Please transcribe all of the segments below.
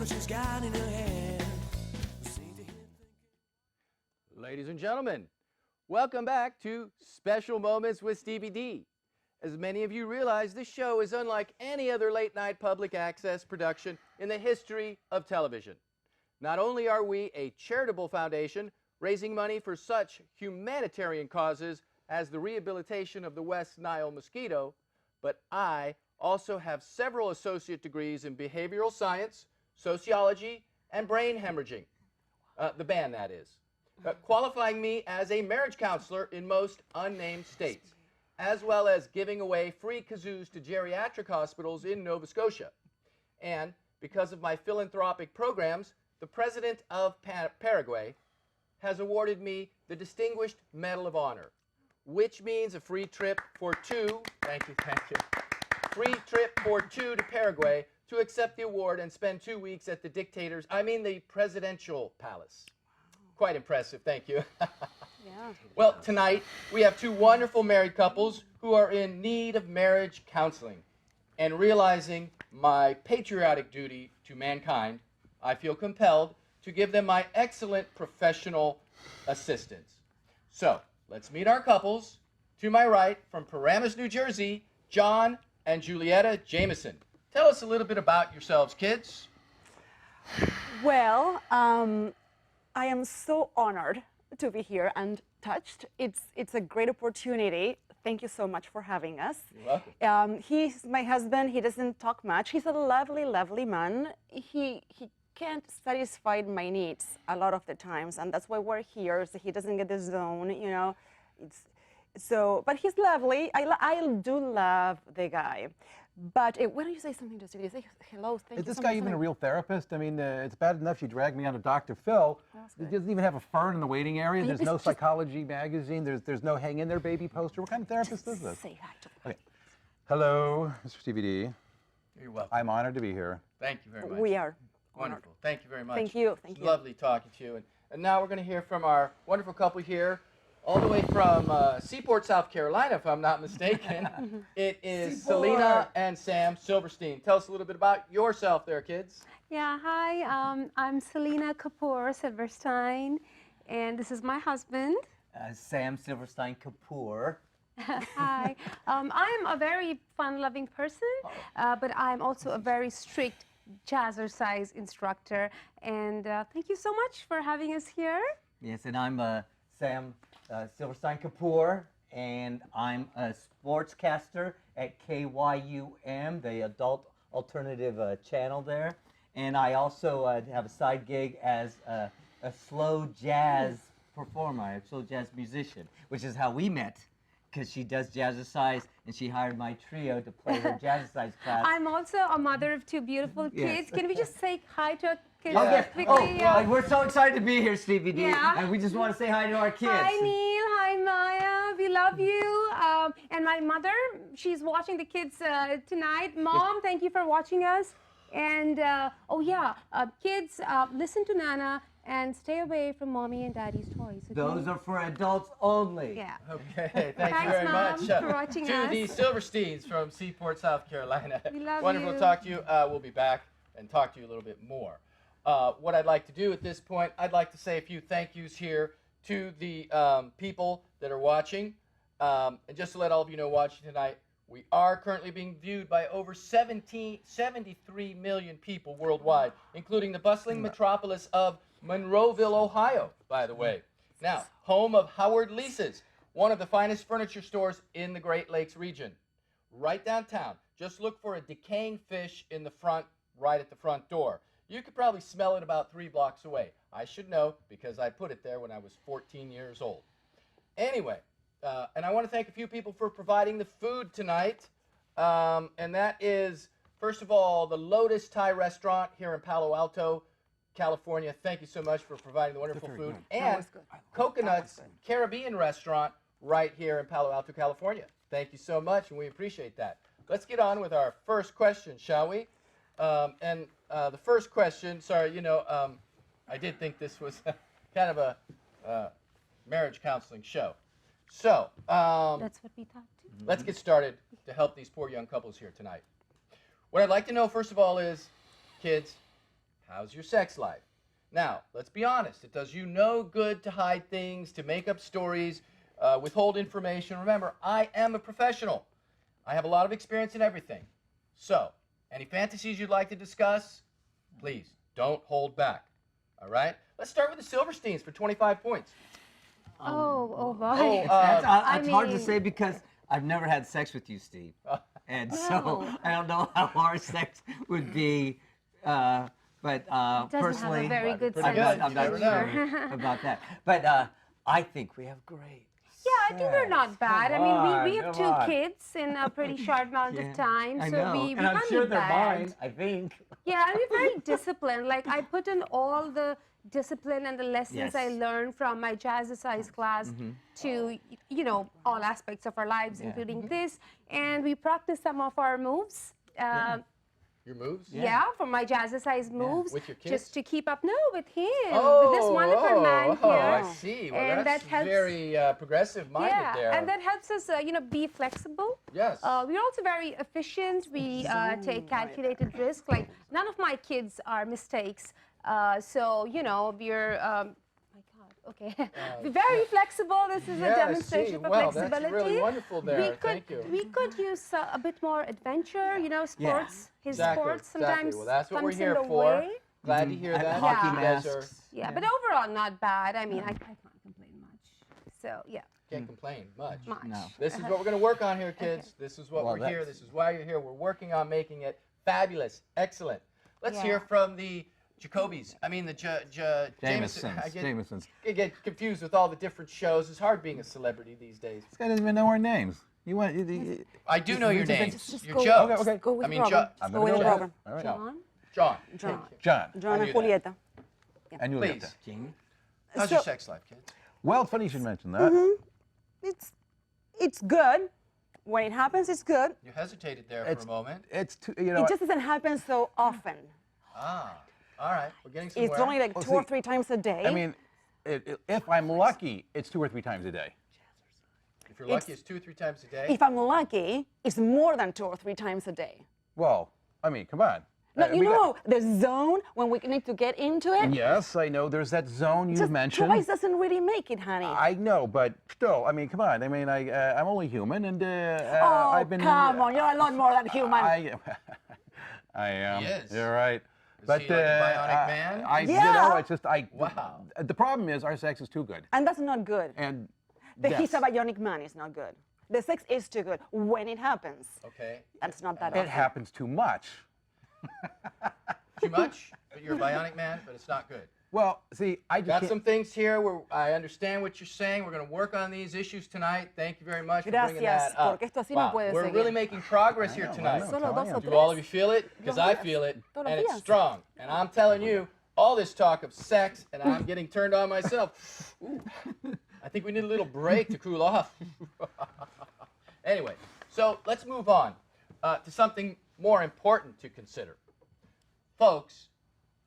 She's got in her hand. Ladies and gentlemen, welcome back to Special Moments with Stevie D. As many of you realize, this show is unlike any other late-night public access production in the history of television. Not only are we a charitable foundation raising money for such humanitarian causes as the rehabilitation of the West Nile mosquito, but I also have several associate degrees in behavioral science, sociology, and brain hemorrhaging. The band, that is. Qualifying me as a marriage counselor in most unnamed states, as well as giving away free kazoos to geriatric hospitals in Nova Scotia. And because of my philanthropic programs, the president of Paraguay has awarded me the Distinguished Medal of Honor, which means a free trip for two, thank you, free trip for two to Paraguay to accept the award and spend 2 weeks at the presidential palace. Quite impressive, thank you. Yeah. Well, tonight we have two wonderful married couples who are in need of marriage counseling. And realizing my patriotic duty to mankind, I feel compelled to give them my excellent professional assistance. So, let's meet our couples. To my right, from Paramus, New Jersey, John and Julietta Jamison. Tell us a little bit about yourselves, kids. Well, I am so honored to be here and touched. It's a great opportunity. Thank you so much for having us. You're welcome. He's my husband. He doesn't talk much. He's a lovely, lovely man. He can't satisfy my needs a lot of the times, and that's why we're here. So he doesn't get the zone, you know. But he's lovely. I do love the guy. But why don't you say something to Stevie? Say hello. Thank you. Is this so guy much. even a real therapist? I mean, it's bad enough you dragged me on to Dr. Phil. He doesn't even have a fern in the waiting area. There's no psychology magazine. There's no hang in there baby poster. What kind of therapist is this? Say hi to him. Okay. Hello, Mr. Stevie D. You're welcome. I'm honored to be here. Thank you very much. We are Wonderful. Thank you very much. Thank you. Thank It's you. lovely talking to you. And now we're going to hear from our wonderful couple here, all the way from Seaport, South Carolina, if I'm not mistaken. It is Selena and Sam Silverstein. Tell us a little bit about yourself there, kids. Yeah, hi, I'm Selena Kapoor Silverstein, and this is my husband. Sam Silverstein Kapoor. Hi. I'm a very fun-loving person, but I'm also a very strict jazzercise instructor. And thank you so much for having us here. Yes, and I'm Sam Silverstein Kapoor, and I'm a sportscaster at KYUM, the adult alternative channel there. And I also have a side gig as a slow jazz performer, a slow jazz musician, which is how we met, because she does jazzercise, and she hired my trio to play her jazzercise class. I'm also a mother of two beautiful kids. Yes. Can we just say hi to our kids Oh, yes. quickly? Well, we're so excited to be here, Stevie D. Yeah. And we just want to say hi to our kids. Hi, Neil. Hi, Maya. We love you. And my mother, she's watching the kids tonight. Mom, thank you for watching us. And, kids, listen to Nana and stay away from Mommy and Daddy's toys. Okay? Those are for adults only. Yeah. Okay, thank you Thanks, very Mom, much. for watching to us. the Silversteins from Seaport, South Carolina. We love Wonderful you. to talk to you. We'll be back and talk to you a little bit more. What I'd like to do at this point, I'd like to say a few thank yous here to the people that are watching. And just to let all of you know watching tonight, we are currently being viewed by over 73 million people worldwide, including the bustling metropolis of Monroeville, Ohio, by the way. Now, home of Howard Lisa's, one of the finest furniture stores in the Great Lakes region. Right downtown. Just look for a decaying fish in the front, right at the front door. You could probably smell it about 3 blocks away. I should know because I put it there when I was 14 years old. Anyway, and I want to thank a few people for providing the food tonight. And that is, first of all, the Lotus Thai restaurant here in Palo Alto. California. Thank you so much for providing the wonderful very food. good. And Coconuts Caribbean Restaurant right here in Palo Alto, California. Thank you so much, and we appreciate that. Let's get on with our first question, shall we? The first question, sorry, I did think this was kind of a marriage counseling show. So, That's what we thought too. let's get started to help these poor young couples here tonight. What I'd like to know, first of all, is, kids, how's your sex life? Now, let's be honest. It does you no good to hide things, to make up stories, withhold information. Remember, I am a professional. I have a lot of experience in everything. So, any fantasies you'd like to discuss, please don't hold back. All right? Let's start with the Silversteins for 25 points. Oh boy. It's hard to mean- say because I've never had sex with you, Steve. And so No. I don't know how our sex would be. But Doesn't personally, have a very good Pretty sense good. of I'm not Never humor. sure about that. But I think we have great. Yeah, I think we're not bad. I mean, we have come two on. kids in a pretty short amount Yeah, of time, I so know. we and I'm can't sure be they're bad. mine, I think. Yeah, and we're very disciplined. Like I put in all the discipline and the lessons I Yes. learned from my Jamisons class to, all aspects of our lives, including this. And we practice some of our moves. Your moves? Yeah, for my Jamisons moves. With your kids? Just to keep up. No, with him. With this wonderful man oh, here. I see. Well, And that's that helps- very progressive-minded Yeah, there. and that helps us, be flexible. Yes. We're also very efficient. We take calculated risk. Like none of my kids are mistakes. So we're. My God. Okay. We're very flexible. This is Yeah, a I demonstration see. of Wow, flexibility. that's really wonderful there. We could, Thank you. We could use a bit more adventure. Sports. His sports sometimes Well, that's what we're comes here in the for. way. Glad to hear And that. hockey You guys masks. Yeah, but overall not bad. I mean, I can't complain much. So yeah, can't complain much. much. No. This is what we're going to work on here, kids. This is what Well, we're here. that's- This is why you're here. We're working on making it fabulous, excellent. Let's Yeah. hear from the Jamisons. I mean the Jamisons. I Jamisons. get confused with all the different shows. It's hard being a celebrity these days. This guy doesn't even know our names. You want? I do know your just- names. Just You're go- Joe. Okay, okay. Go with I mean, Robin. Jo- Just go with Joe. Robin. All right. John. John. John. John. John I and knew that. Julieta. And Julieta. Please. Jamie? How's So- your sex life, kids? Well, it's funny you should mention that. It's good. When it happens, it's good. You hesitated there It's- for a moment. It's too, It just doesn't happen so often. Ah, all right. We're getting somewhere. It's only like Well, 2 or see, 3 times a day. I mean, if I'm lucky, it's 2 or 3 times a day. If you're lucky, it's 2 or 3 times a day. if I'm lucky, it's more than 2 or 3 times a day. Well, I mean, come on. No, We got- the zone when we need to get into it. Yes, I know. There's that zone you Just mentioned. twice doesn't really make it, honey. I know, but still, I mean, come on. I mean, I'm only human, and oh, I've been. come on, you're a lot more than human. I am. He is. You're right. Is he like a bionic man? Yeah. it's just Wow. The problem is our sex is too good, And that's not good. and He's a yes, bionic man is not good. The sex is too good when it happens. Okay. That's not that it often. happens too much. Too much, but you're a bionic man, but it's not good. Well, see, I just Got can't- some things here where I understand what you're saying. We're going to work on these issues tonight. Thank you very much for bringing Gracias, that up. porque esto así no Wow, puede we're seguir. really making progress here know, I tonight. know. Solo dos o Do all of you tres. feel it? Because Los I días. feel it, Todos and los it's días. strong. And I'm telling you, all this talk of sex, and I'm getting turned on myself. Ooh. I think we need a little break to cool off. Anyway, so let's move on to something more important to consider. Folks,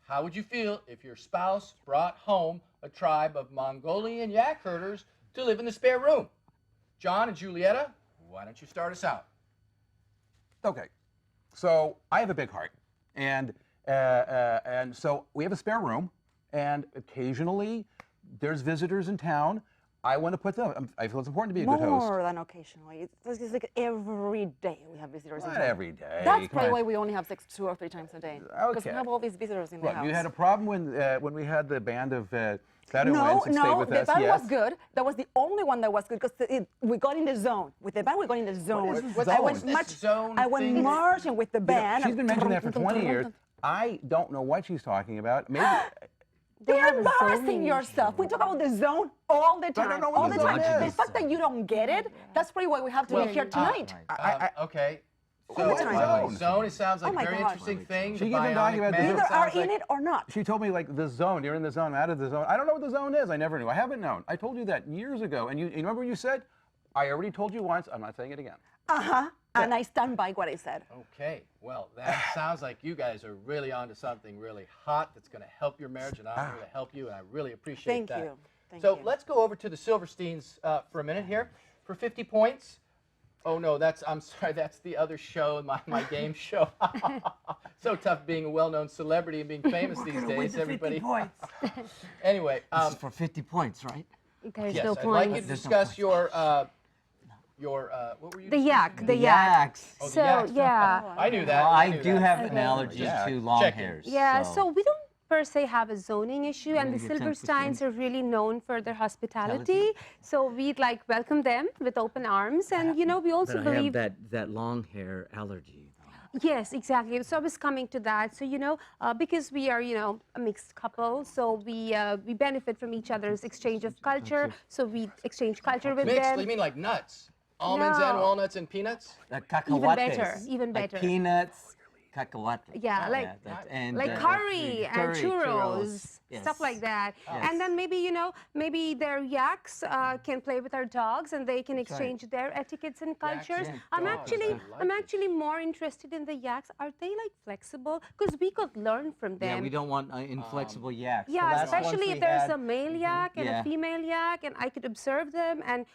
how would you feel if your spouse brought home a tribe of Mongolian yak herders to live in the spare room? John and Julieta, why don't you start us out? Okay, so I have a big heart, and so we have a spare room, and occasionally there's visitors in town. I want to put them. I feel it's important to be a good host. More than occasionally. It's like every day we have visitors in Not town. every day. That's come probably on. why we only have sex 2 or 3 times a day. Because we Okay. have all these visitors in the Look, house. you had a problem when we had the band of no, Bedouins and stayed no, with the us. band Yes. was good. That was the only one that was good because we got in the zone. With the band, we got in the zone. What's I zone? went This much. zone I went thing? marching with the You know, band. she's been mentioning that for 20 years. I don't know what she's talking about. Maybe. You're embarrassing yourself. We talk about the zone all the time. don't know what all the the time. zone The is. fact that you don't get it, that's probably why we have to be here tonight. Okay, All the time. Zone, it sounds like Oh my a very God. interesting thing. She The even talking bionic about the man You either are sounds in like- it or not. She told me like the zone, you're in the zone, out of the zone. I don't know what the zone is. I never knew. I haven't known. I told you that years ago. And you remember what you said? I already told you once. I'm not saying it again. Uh-huh. And I stand by what I said. Okay, well, that sounds like you guys are really onto something really hot that's going to help your marriage, and I'm here to help you, and I really appreciate Thank that. you. Thank So you. let's go over to the Silversteins for a minute here. For 50 points, oh no, I'm sorry, that's the other show, my game show. So tough being a well-known celebrity and being famous these days, everybody. Anyway, This is for 50 points, right? There's yes, no I'd point. like you to There's no discuss your, what were you The discussing? yak, the The yak. yaks. Oh, the So yaks. yeah, I knew that. Well, I knew do that. have an Okay. allergy Yeah. to long Checking. hairs. yeah. So we don't per se have a zoning issue, and the Maybe 10%. Silversteins are really known for their hospitality. So we'd like welcome them with open arms, and you know we also But I believe. have that long hair allergy. Yes, exactly. So I was coming to that. So you know, because we are a mixed couple, so we benefit from each other's exchange of culture. So we exchange culture with Mixed, them. you mean like nuts? Almonds and No. walnuts and peanuts? Cacahuates. better, even Like better. peanuts, cacahuates. Yeah, like- and like curry and curry, churros, Yes. stuff like that. Yes. And then maybe their yaks can play with our dogs, and they can That's right. exchange their etiquettes and cultures. and I'm dogs, actually I like I'm it. actually more interested in the yaks. Are they like flexible? Because we could learn from them. Yeah, we don't want inflexible yaks. The Yeah, last ones especially we if there's had- a male yak and Yeah. a female yak, and I could observe them and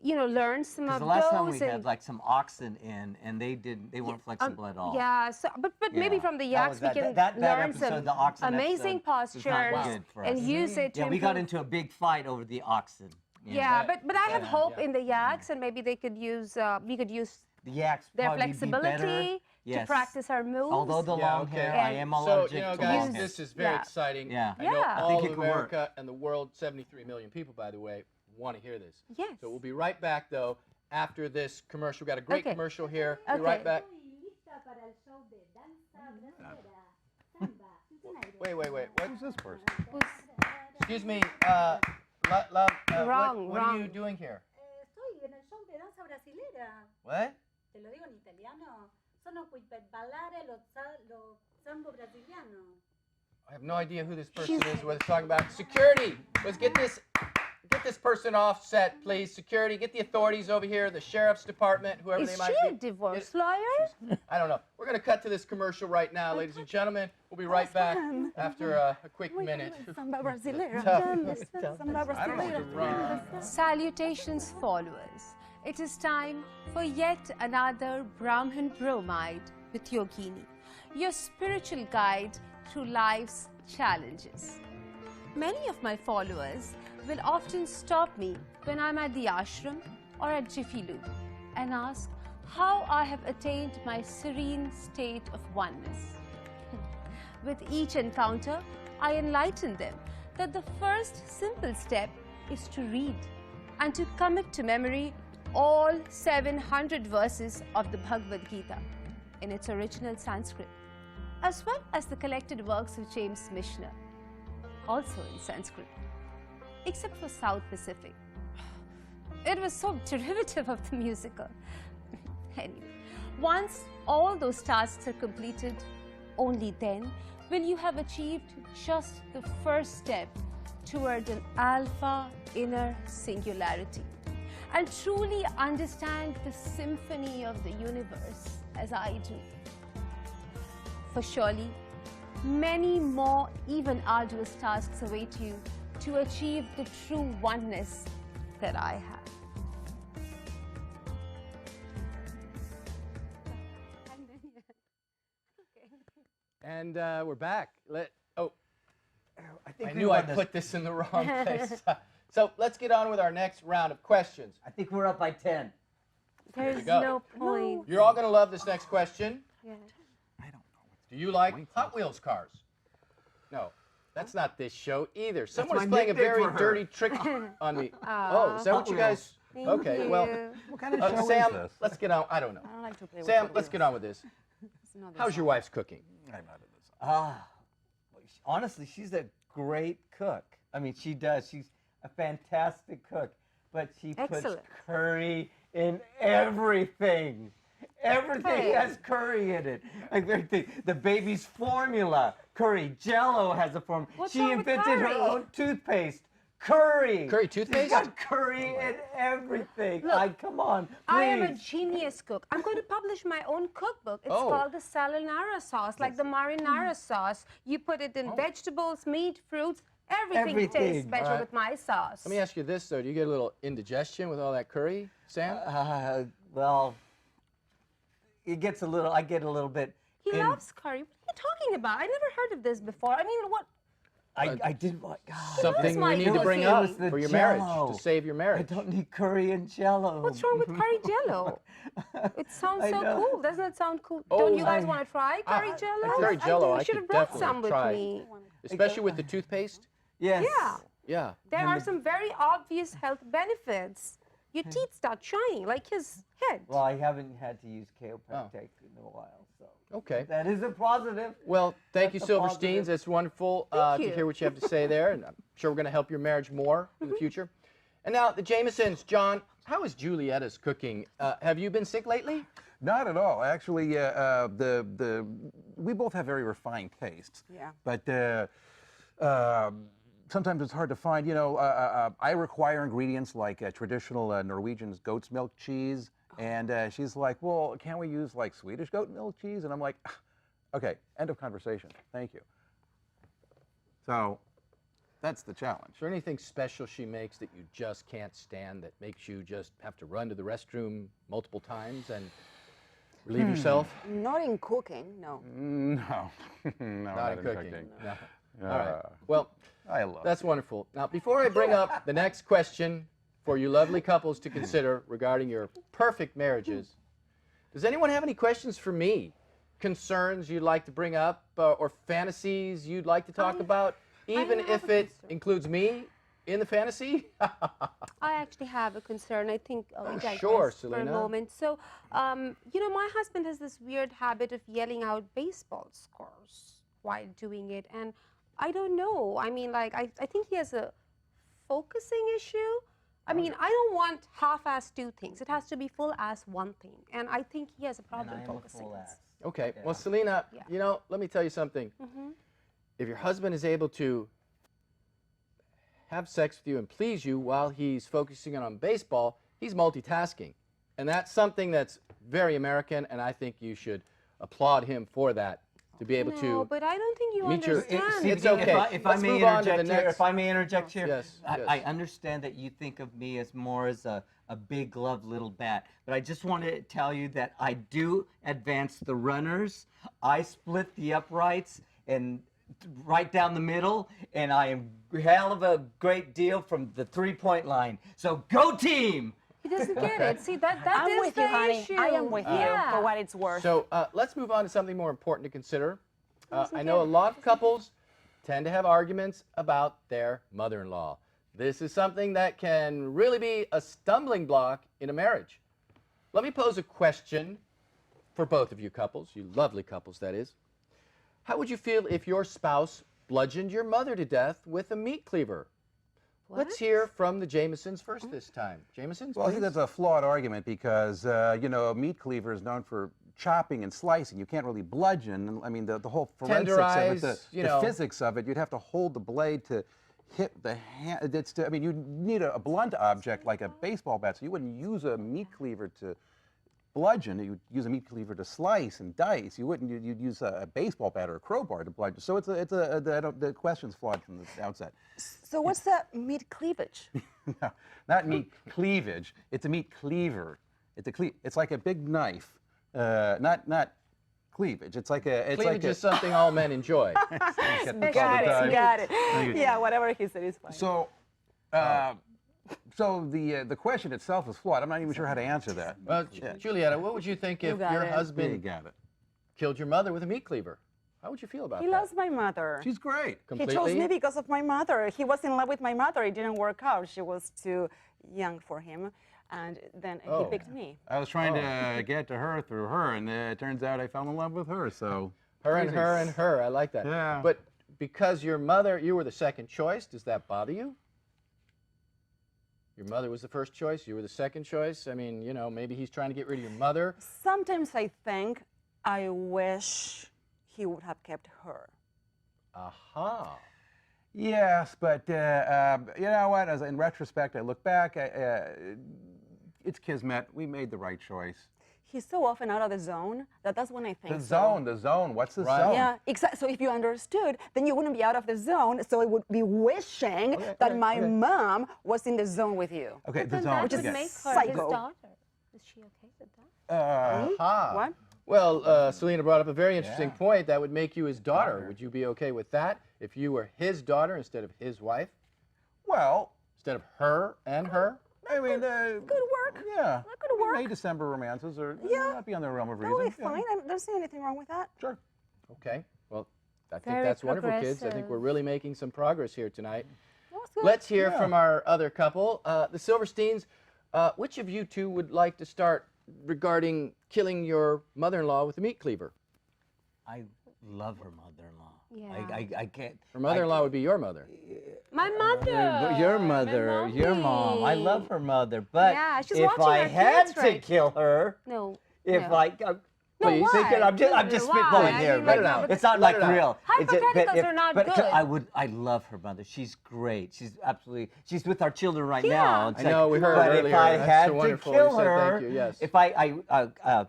learn some 'cause of the last time those. we and had like some oxen in, and they weren't flexible at all. Yeah, so but maybe Yeah. from the That yaks was we that- can that learn episode, some the oxen amazing episode, was not postures good for and us. use it to Yeah, we got improve- into a big fight over the oxen. Yeah, but I have hope yeah. in the yaks, and maybe they could use we could use The yaks their probably be better. flexibility to Yes. practice our moves. Although the Yeah, long okay. hair, I And am So, allergic you know, to guys, long hair. this is very Yeah. exciting. Yeah. I know Yeah. I all think of it could work. America and the world, 73 million people, by the way, want to hear this. Yes. So we'll be right back, though, after this commercial. We've got a great Okay. commercial here. We'll be Okay. right back. Wait. Who's this person? Excuse me, love. Wrong, what are you wrong. doing here? Estoy en el show de danza brasilera. What? Te lo digo en italiano. Sono qui per ballare lo sambo brasiliano. I have no idea who this person is. What they're talking about. Security. Let's get this person off set, please. Security, get the authorities over here, the sheriff's department, whoever Is they might she a be. divorce lawyer? I don't know. We're going to cut to this commercial right now, ladies and gentlemen. We'll be right back fun. after a quick minute. Samba brasileira. Tough. Samba I don't know what to brasileira. run. Salutations, followers. It is time for yet another Brahman Bromide with Yogini, your spiritual guide through life's challenges. Many of my followers will often stop me when I'm at the ashram or at Jiffy Lube and ask how I have attained my serene state of oneness. With each encounter, I enlighten them that the first simple step is to read and to commit to memory all 700 verses of the Bhagavad Gita in its original Sanskrit, as well as the collected works of James Michener, also in Sanskrit, except for South Pacific. It was so derivative of the musical. Anyway, once all those tasks are completed, only then will you have achieved just the first step toward an alpha inner singularity and truly understand the symphony of the universe as I do. For surely, many more even arduous tasks await you to achieve the true oneness that I have. And we're back. I we knew were I on this- put this in the wrong place. So let's get on with our next round of questions. I think we're up by 10. There's go. no point. You're all going to love this next question. Yeah. Do you like Hot Wheels cars? No, that's not this show either. Someone my is playing a nickname very for her. dirty trick on me. Oh, is that what you guys? Thank Okay, you. well, What kind of show Sam, is this? let's get on. I don't know. I don't like to play with Sam, Hot let's get Wheels. on with this. It's not How's your wife's cooking? I'm not in this. Honestly, she's a great cook. I mean, she does. She's a fantastic cook. But she puts Excellent. curry in everything. Everything Hey. has curry in it. Like everything. The baby's formula, curry. Jello has a formula. What's She wrong with invented her curry? own toothpaste. Curry. Curry She's toothpaste? got curry in everything. Come on, please. I am a genius cook. I'm going to publish my own cookbook. It's Oh. called the salinara sauce, like the marinara sauce. You put it in vegetables, meat, fruits. Everything tastes Everything. better Alright. with my sauce. Let me ask you this, though. Do you get a little indigestion with all that curry, Sam? Well, it gets a little. I get a little bit. He loves curry. What are you talking about? I never heard of this before. I mean, what? I did what? God. Something my you need to bring cooking. up It was the for your marriage, Jell-O. to save your I marriage. don't need curry and Jello. What's wrong with curry jello? It sounds I so know. cool. Doesn't it sound cool? Oh, Don't you guys I- want to try curry jello? Curry Jell-O, I should could have brought definitely some with try. me. Especially with the toothpaste. Yes. Yeah. Yeah. There are some very obvious health benefits. Your teeth start shining, like his head. Well, I haven't had to use Oh. chiropractic in a while, so Okay. that is a positive. Well, thank you, That's a Silversteins. positive. It's wonderful Thank to you. hear what you have to say there, and I'm sure we're going to help your marriage more in the future. And now, the Jamisons. John, how is Julietta's cooking? Have you been sick lately? Not at all. Actually, we both have very refined tastes. Yeah. But sometimes it's hard to find. You know, I require ingredients like traditional Norwegian goat's milk cheese, and she's like, "Well, can't we use like Swedish goat milk cheese?" And I'm like, "Okay, end of conversation. Thank you." So that's the challenge. Is there anything special she makes that you just can't stand, that makes you just have to run to the restroom multiple times and relieve yourself? Not in cooking, no. No, no, Not in cooking. No. Uh, All right. Well, I love that's wonderful. Now, before I bring up the next question for you lovely couples to consider regarding your perfect marriages, does anyone have any questions for me? Concerns you'd like to bring up, or fantasies you'd like to talk about, even have if a it concern. includes me in the fantasy? I actually have a concern. I think we digress Sure, for a Selena. moment. So, you know, my husband has this weird habit of yelling out baseball scores while doing it, and I don't know. I mean, like, I think he has a focusing issue. I mean, I don't want half-ass two things. It has to be full-ass one thing, and I think he has a And problem I am a focusing. full ass. Okay. Yeah. Well, Selena, Yeah. you know, let me tell you something. If your husband is able to have sex with you and please you while he's focusing on baseball, he's multitasking. And that's something that's very American, and I think you should applaud him for that, to be able No, to but I don't think you meet your- understand. It's okay. If I Let's may move on to the interject here, next- if I may interject here, Yes, yes. I understand that you think of me as more as a big gloved little bat, but I just want to tell you that I do advance the runners. I split the uprights and right down the middle, and I am hell of a great deal from the 3-point line. So go team! He doesn't get it. See, that I'm is with the you, honey. issue. I am with you Yeah. for what it's worth. So let's move on to something more important to consider. Doesn't I get know a it. lot of couples tend to have arguments about their mother-in-law. This is something that can really be a stumbling block in a marriage. Let me pose a question for both of you couples, you lovely couples, that is. How would you feel if your spouse bludgeoned your mother to death with a meat cleaver? Let's hear from the Jamisons first this time. Jamisons, Well, I think please? that's a flawed argument because, you know, a meat cleaver is known for chopping and slicing. You can't really bludgeon. I mean, the whole forensics of it, Tenderize, you the know. physics of it, you'd have to hold the blade to hit the hand. I mean, you need a blunt object like a baseball bat, so you wouldn't use a meat cleaver to bludgeon. You'd use a meat cleaver to slice and dice. You wouldn't. You'd use a baseball bat or a crowbar to bludgeon. So the question's flawed from the outset. So what's the meat cleavage? No, not meat cleavage. It's a meat cleaver. It's like a big knife. Not cleavage. It's like a. It's Cleavage like is something all men enjoy. Got it. Yeah, whatever he said is fine. So, so the question itself is flawed. I'm not even sure how to answer that. Well, Julietta, what would you think if got your it. You husband got it. killed your mother with a meat cleaver? How would you feel about He that? loves my mother. She's great. He Completely? chose me because of my mother. He was in love with my mother. It didn't work out. She was too young for him. And then Oh. he picked me. I was trying to get to her through her, and it turns out I fell in love with her. So. Her and her and her. I like that. Yeah. But because your mother, you were the second choice, does that bother you? Your mother was the first choice. You were the second choice. I mean, you know, maybe he's trying to get rid of your mother. Sometimes I think I wish he would have kept her. Aha. Yes, but you know what? As in retrospect, I look back. It's kismet. We made the right choice. He's so often out of the zone that's when I think The so. zone, the zone. What's the Right. zone? Yeah, exactly. So if you understood, then you wouldn't be out of the zone. So I would be wishing that my mom was in the zone with you. Okay, But the then zone. that Which would is okay. make her psycho. his daughter. Is she okay with that? Aha. What? Well, Selena brought up a very interesting Yeah. point. That would make you his daughter. Daughter. Would you be okay with that if you were his daughter instead of his wife? Well, Instead of her and her? I mean, Could work. yeah. That could work. May December romances are Yeah. not beyond the realm of reason. Totally Yeah. fine. I don't see anything wrong with that. Sure. Okay. Well, I think Very that's wonderful, kids. I think we're progressive. really making some progress here tonight. That was good. Let's hear Yeah. from our other couple, the Silversteins. Which of you two would like to start regarding killing your mother-in-law with a meat cleaver? I love her mother-in-law. Yeah. I can't. Her mother-in-law would be your mother. My mother. Your mother, your mom. I mommy. love her mother, but Yeah, she's if watching I her had kids, to right? kill her, No. if no. Please. why? I'm just Why? spitballing I here. mean, Let but it out. It's not Let like it out. real. It's just- Hypotheticals are not good. I love her mother. She's great. She's with our children right Yeah. now. It's I know, we heard but earlier. if I That's had so to wonderful. kill You said her, thank you, yes. if I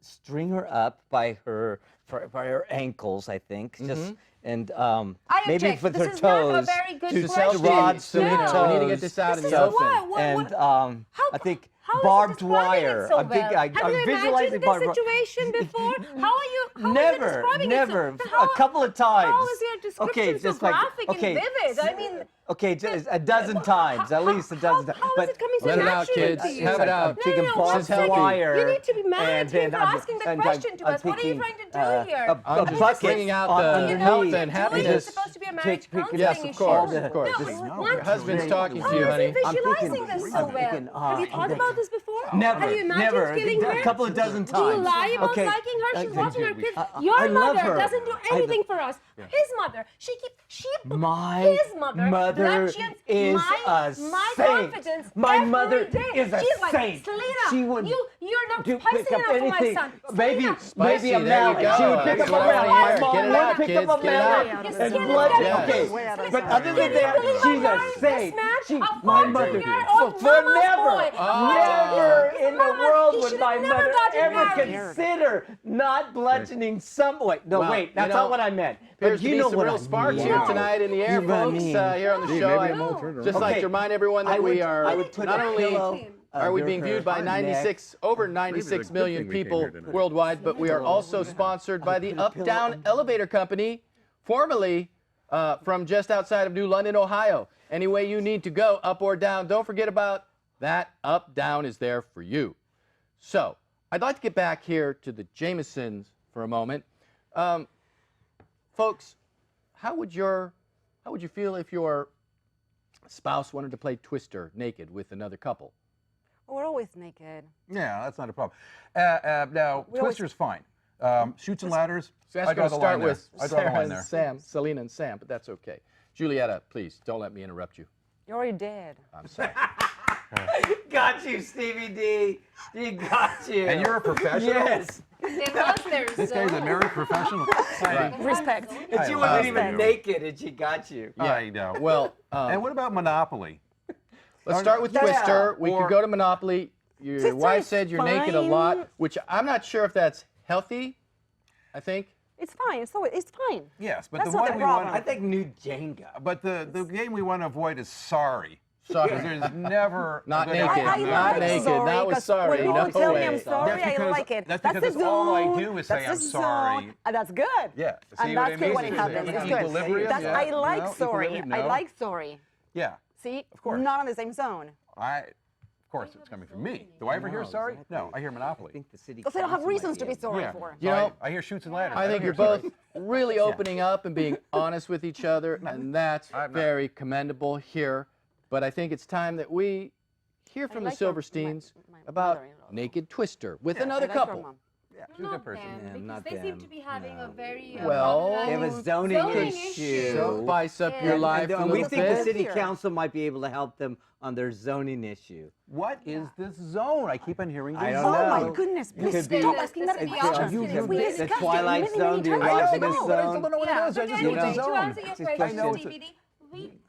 string her up by her ankles, I think, just and I maybe object. with This her is not a toes very good to question. rod No. Selena We need to get this out This in is the open. what- and how- I think How is he barbed describing it wire. so I'm thinking, well? I'm Have you visualizing imagined barbed this wire. situation before? How are you? How is he Never, describing never. it? So, A couple of times. How is your description so just like- graphic okay, and vivid? I mean, Okay, just a dozen times, at least a dozen times. How is it coming so Let it out, naturally kids. to you? Have it out. I'm thinking No, no, barbed one second. wire. You need to be mad at and him then for I'm- asking that and question to I'm us. What are you thinking, trying to do here? I'm just bucket bringing out on the underneath. health and Doing happiness. is supposed to be a marriage counseling Yes, of issue. course, No, of course. No, Just- one- Your husband's talking How to you, is honey. he I'm visualizing thinking- this so I'm well? thinking, Have you thought about this before? Never, Have you imagined never. killing her? A couple of dozen Do times. you lie about Okay. liking her? She's watching her kids. I Your love mother her. doesn't do anything for us. His mother, she My his mother, mother bludgeons is my a saint. confidence My every mother day. is a She's like, saint. Selena, She would you're not do spicy pick up enough for my anything. son. Maybe Selena, Spicy, a there you mallet. go. She would pick That's up a what I wanna mallet. hear. My Get it mom out, would pick kids. up a Get it mallet out. His and skin is blood. getting Okay, way out of but sight. other than that, Can you she's believe a saint. this She, man, a my mother, 14-year-old for mama's never, boy. never His in the mama, world he would should my have never mother gotten ever married. consider not bludgeoning some. Wait, no, Well, wait, you that's know, not what I meant. Appears But to you be know some what real I sparks mean. here tonight in the air, You know what I folks. mean. Here on the Gee, show. maybe I I'm all turned just around. like to remind everyone that we are I would put not a only pillow are we under being her viewed by neck. 96 over 96 good million thing we came people here tonight. worldwide, but we are also sponsored by the Up Down Elevator Company, formerly from just outside of New London, Ohio. Any way you need to go, up or down, don't forget about that. Up Down is there for you. So I'd like to get back here to the Jamisons for a moment. Folks, how would you feel if your spouse wanted to play Twister naked with another couple? We're always naked. Yeah, that's not a problem. Now, We always- Twister's fine. Chutes and ladders, So I that's draw going to the start line there. with I draw the Sarah line and there. Sam, Selena and Sam, but that's okay. Julietta, please don't let me interrupt you. You already did. I'm sorry. Got you, Stevie D. You got you. And you're a professional? Yes. They lost their This guy's a married professional. Respect. And she I wasn't love even you. naked, and she got you. I know. Well, And what about Monopoly? let's start with Yeah. Twister. We Or- could go to Monopoly. Your Twister wife is said you're naked a lot, fine. which I'm not sure if that's healthy. I think. It's fine. So it's fine. Yes, but That's the not one the we problem. I want. think new Jenga. But the game we want to avoid is sorry. Sorry. Because there's never a Not good naked. outcome I there. Not like naked. sorry, That was 'cause sorry. When people No tell me way. I'm sorry, That's I because- like it. that's the because all I zone. do is say That's I'm the sorry. zone. That's good. Yeah. See And what I that's mean? good when it It's happens. an It's good. equilibrium, That's, yeah. I like No, sorry. equilibrium, I no. like sorry. Yeah. See? Of course. Not on the same zone. Of course, it's coming from me. Do I ever hear No, sorry? exactly. No, I hear Monopoly. I think the city Because they don't have council might reasons to be in. sorry Yeah. for. You So know, I hear shoots and ladders. I don't think hear you're sorry. both really opening up and being honest with each other, and that's I'm not. very commendable here. But I think it's time that we hear from the like your- Silversteins my about mother-in-law. Naked Twister with I another like your couple. mom. She's a good person. Because not they seem them. to be having a very Well, They have a problematic zoning issue. So spice up your And- life a And little we think the bit. city council might be able to help them on their zoning issue. What is this zone? I keep on hearing I this don't zone. know. Oh my goodness, It please could be- stop asking that It could be question. options. We the discussed it Twilight many, Zone, many the times. I erogenous know, but I still zone. don't know what Yeah, it is. I but just know anyway, it's a to zone. answer your Just question, question. Stevie D, we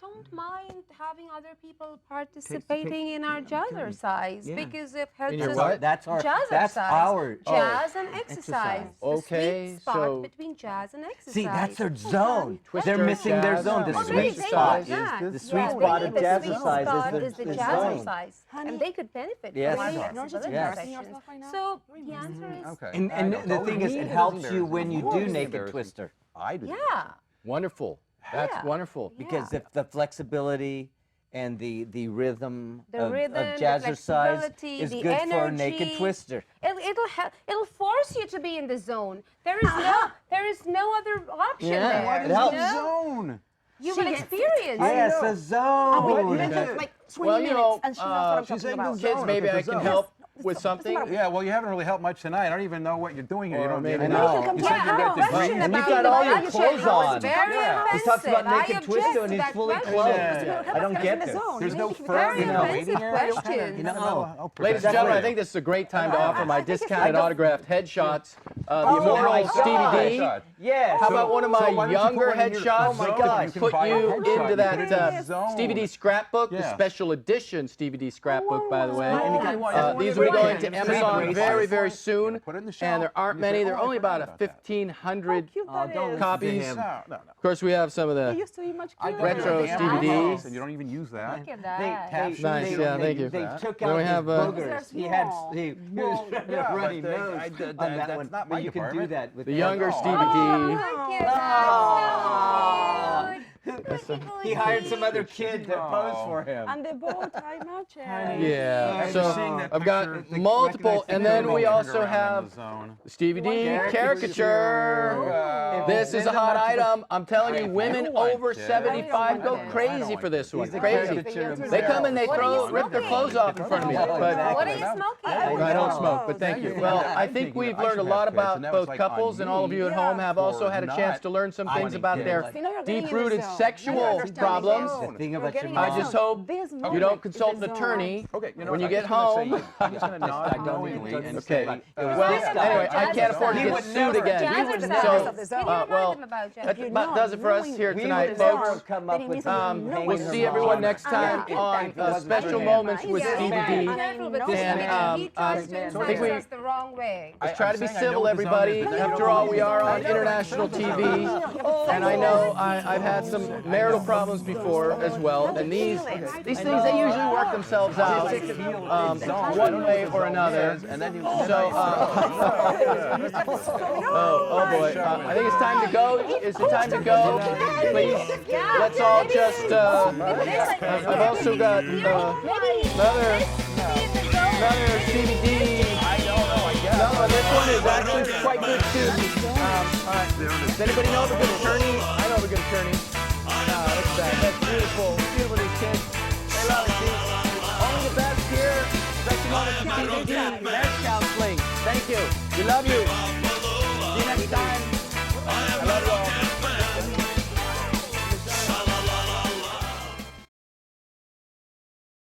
don't mind having other people participating in our jazzercise Yeah. because it helps In your us what? That's our. jazzercise. That's our. Jazz and exercise. exercise. The Okay, sweet spot so- between jazz and exercise. See, that's their zone. Twister, They're missing their jazz, zone. The well, sweet maybe spot they is like that. the sweet Yeah, spot they of think the sweet jazzercise spot is is the the jazzercise, zone. Honey, and they could benefit Yes. from Honey, our you're just flexibility embarrassing sessions. yourself right now. So the answer is Okay. And I know. the thing is, Me, it is helps you embarrassing. when you Of do course it's naked embarrassing. twister. I do. yeah. Wonderful. That's Yeah. wonderful. Because if the flexibility and the rhythm, The rhythm, of the jazzercise flexibility, is the good for a naked energy. twister. It'll force you to be in the zone. There is no other option Yeah. there. What What is is you helps. the know? zone? You will experience. Yes, know. a zone. We mentioned like 20 Well, you minutes, know, and she knows what I'm she's talking saying about. the Kids, zone. maybe Okay, I the can zone. help Yes, with something. Yeah, well, you haven't really helped much tonight. I don't even know what you're doing here. Or You don't maybe even not. know. You can You put said a you got question degrees. And you've about got all the your budget. clothes on. Very Yeah. He talks about offensive. naked I twister object and to he's that fully question. clothed. Yeah. I don't get this. There's no Maybe front, very waiting offensive area. question. You know, Ladies and gentlemen, I think this is a great time to offer my discounted autographed headshots. The immortal my Stevie God. D. Yes. How about one of my So why don't you put younger one in your headshots? zone? Oh my gosh. You can Put buy a you headshot. into You put it in that the zone. Stevie D scrapbook, the Yeah. special edition Stevie D scrapbook, by the way. These will be Right. going to Free Amazon grace. very, very soon. Put it in the And shelf. there aren't You say, many. There are "Oh, I only forgot about about that." 1,500. Cute Oh, that don't is. listen to Copies. him. No. Of course, we have some of It the. used to be much I cuter. got Retro your damn Stevie iPhones, Ds. and you don't even use that. Look at They, that. Nice, yeah, thank you. They took Then out we his have, boogers. He had small. he Well, had yeah, a runny but they- nose I did on that- that that's one. not But my you can do department. that with The younger Oh. Stevie D. Look at that. He hired some other kid to pose for him. And the bow tie matches. Yeah, I'm so seeing that I've got picture. The multiple, recognized and figure then we turned also around in have the zone. Stevie D Caricature. caricature. This is a hot item. I'm telling you, women over 75 go crazy for this one. He's a Crazy. caricature of They come and they What are you rip their smoking? clothes off in front of me. But What are you smoking? I don't smoke, but thank you. Well, I think we've learned a lot about both couples, and all of you at home have also had a chance to learn some things about their You know you're getting in the deep-rooted zone. Now sexual you're understanding problems. it. The thing about You're your getting I in mom. just hope This you moment don't is consult the an zone. attorney Okay, you know when you what, get I'm just gonna home. say, I'm just gonna nod Don't knowingly even and say say, that. Well, anyway, I can't afford to He get would sued never- again. Jazzercise. So, Can you remind well, them about that jazzercise? about does it for us here We tonight, would never folks. come up with We'll see everyone next time on Special Moments with Yeah, Stevie be D. careful with And, this. He tries to I incite think we- us the wrong way. Let's try to be I'm saying I civil, know what the zone everybody. is, but I After don't all, know we what are the on zone is. international TV, and I know I've had some marital problems before as well. And these things they usually work themselves out one way or another. And then you So, oh boy, I think it's time to go. Is it time to go? Please, let's all just. I've also got another Stevie D. No, this one is actually quite good too. All right. Does anybody know of a good attorney? I know of a good attorney. Look at that. That's beautiful. Beautiful, these kids. They love it. See? Only the best here. Special moments with Stevie D. Marriage counseling. Thank you. We love you. See you next time. I love you all.